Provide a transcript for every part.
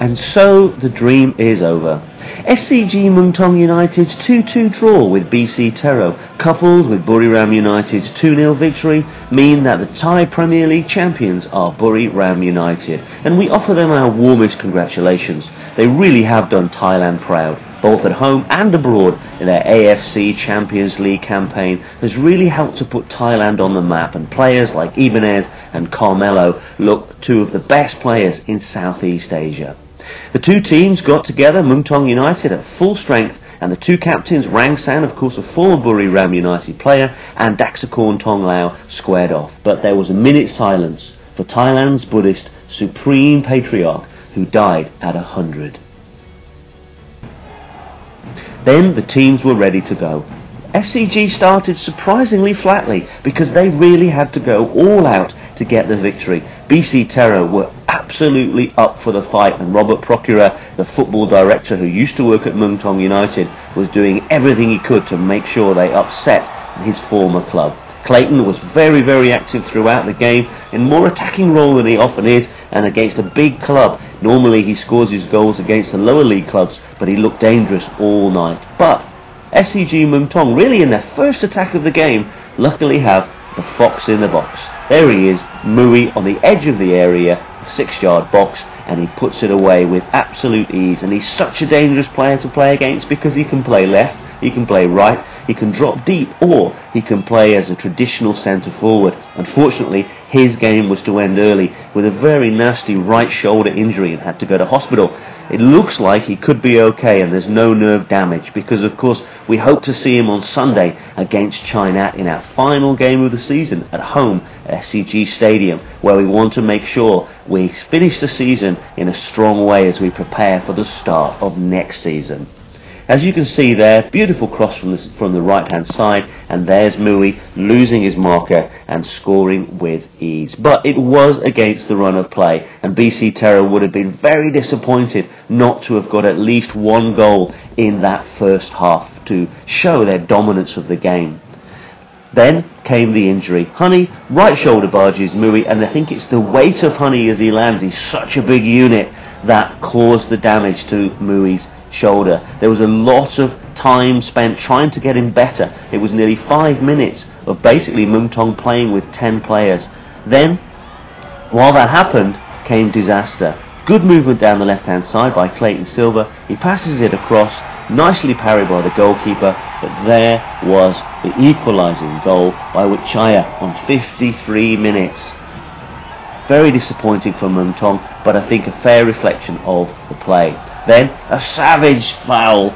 And so the dream is over. SCG Muangthong United's 2-2 draw with BC Tero, coupled with Buriram United's 2-0 victory, mean that the Thai Premier League champions are Buriram United, and we offer them our warmest congratulations. They really have done Thailand proud, both at home and abroad. Their AFC Champions League campaign has really helped to put Thailand on the map, and players like Ibanez and Carmelo look two of the best players in Southeast Asia. The two teams got together, Muangthong United at full strength, and the two captains, Rang San, of course a former Buriram United player, and Daksakorn Tong Lao, squared off. But there was a minute's silence for Thailand's Buddhist Supreme Patriarch, who died at 100. Then the teams were ready to go. SCG started surprisingly flatly because they really had to go all out to get the victory. BC Tero were absolutely up for the fight, and Robert Procura, the football director who used to work at Muangthong United, was doing everything he could to make sure they upset his former club. Clayton was very active throughout the game, in more attacking role than he often is, and against a big club. Normally he scores his goals against the lower league clubs, but he looked dangerous all night. But SCG Muangthong, really in their first attack of the game, luckily have the fox in the box. There he is, Mui on the edge of the area, the 6-yard box, and he puts it away with absolute ease. And he's such a dangerous player to play against because he can play left, he can play right, he can drop deep, or he can play as a traditional centre forward. Unfortunately, his game was to end early with a very nasty right shoulder injury and had to go to hospital. It looks like he could be okay and there's no nerve damage, because of course we hope to see him on Sunday against China in our final game of the season at home at SCG Stadium, where we want to make sure we finish the season in a strong way as we prepare for the start of next season. As you can see there, beautiful cross from the right hand side, and there's Mui losing his marker and scoring with ease. But it was against the run of play, and BC Tero would have been very disappointed not to have got at least one goal in that first half to show their dominance of the game. Then came the injury. Honey right shoulder barges Mui, and I think it's the weight of Honey as he lands. He's such a big unit that caused the damage to Mui's shoulder. There was a lot of time spent trying to get him better. It was nearly 5 minutes of basically Muangthong playing with 10 players. Then, while that happened, came disaster. Good movement down the left hand side by Clayton Silva. He passes it across, nicely parried by the goalkeeper, but there was the equalising goal by Wichaya on 53 minutes. Very disappointing for Muangthong, but I think a fair reflection of the play. Then a savage foul,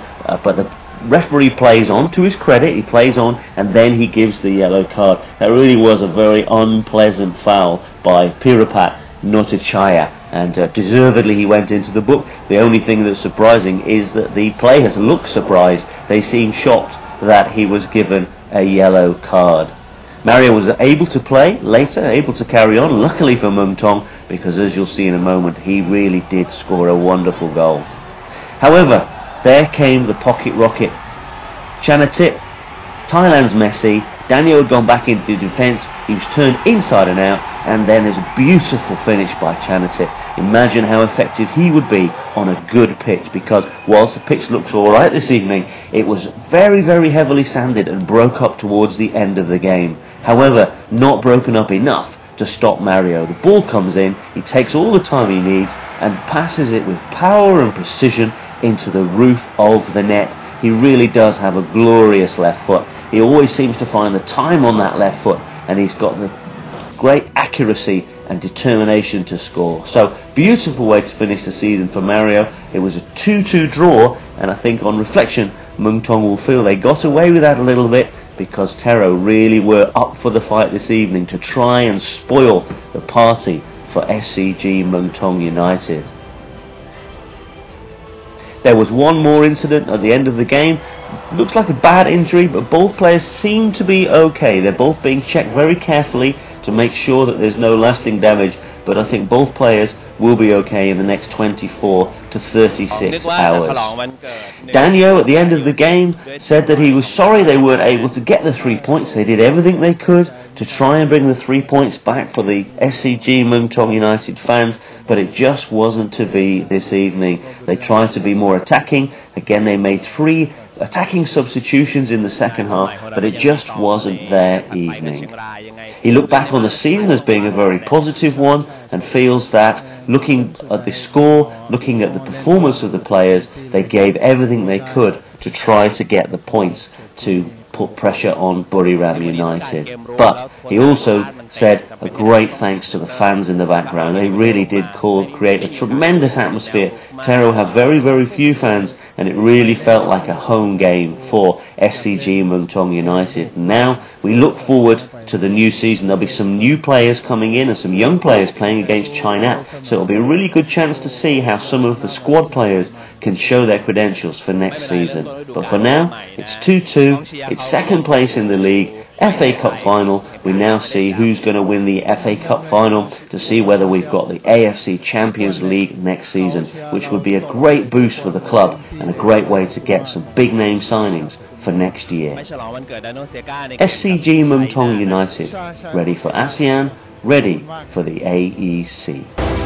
but the referee plays on. To his credit, he plays on, and then he gives the yellow card. That really was a very unpleasant foul by Pirapat Notichaya, and deservedly he went into the book. The only thing that's surprising is that the players look surprised. They seem shocked that he was given a yellow card. Mario was able to play later, able to carry on, luckily for Muangthong, because as you'll see in a moment, he really did score a wonderful goal. However, there came the pocket rocket. Chanatip, Thailand's Messi. Daniel had gone back into defence, he was turned inside and out, and then there's a beautiful finish by Chanatip. Imagine how effective he would be on a good pitch, because whilst the pitch looks alright this evening, it was very heavily sanded and broke up towards the end of the game. However, not broken up enough to stop Mario. The ball comes in, he takes all the time he needs and passes it with power and precision into the roof of the net. He really does have a glorious left foot. He always seems to find the time on that left foot, and he's got the great accuracy and determination to score. So, beautiful way to finish the season for Mario. It was a 2-2 draw, and I think on reflection, Muangthong will feel they got away with that a little bit, because Tero really were up for the fight this evening to try and spoil the party for SCG Muangthong United. There was one more incident at the end of the game. Looks like a bad injury, but both players seem to be okay. They're both being checked very carefully to make sure that there's no lasting damage, but I think both players will be okay in the next 24 to 36 hours. Daniel at the end of the game said that he was sorry they weren't able to get the 3 points. They did everything they could to try and bring the 3 points back for the SCG Muangthong United fans, but it just wasn't to be this evening. They tried to be more attacking. Again, they made 3 attacking substitutions in the second half, but it just wasn't their evening. He looked back on the season as being a very positive one and feels that looking at the score, looking at the performance of the players, they gave everything they could to try to get the points to put pressure on Buriram United. But he also said a great thanks to the fans in the background. They really did create a tremendous atmosphere. Tero have very, very few fans, and it really felt like a home game for SCG Muangthong United. Now we look forward to the new season. There'll be some new players coming in and some young players playing against China, so it'll be a really good chance to see how some of the squad players can show their credentials for next season. But for now, it's 2-2, it's second place in the league, FA Cup final. We now see who's going to win the FA Cup final to see whether we've got the AFC Champions League next season, which would be a great boost for the club and a great way to get some big name signings for next year. SCG Muangthong United, ready for ASEAN, ready for the AEC.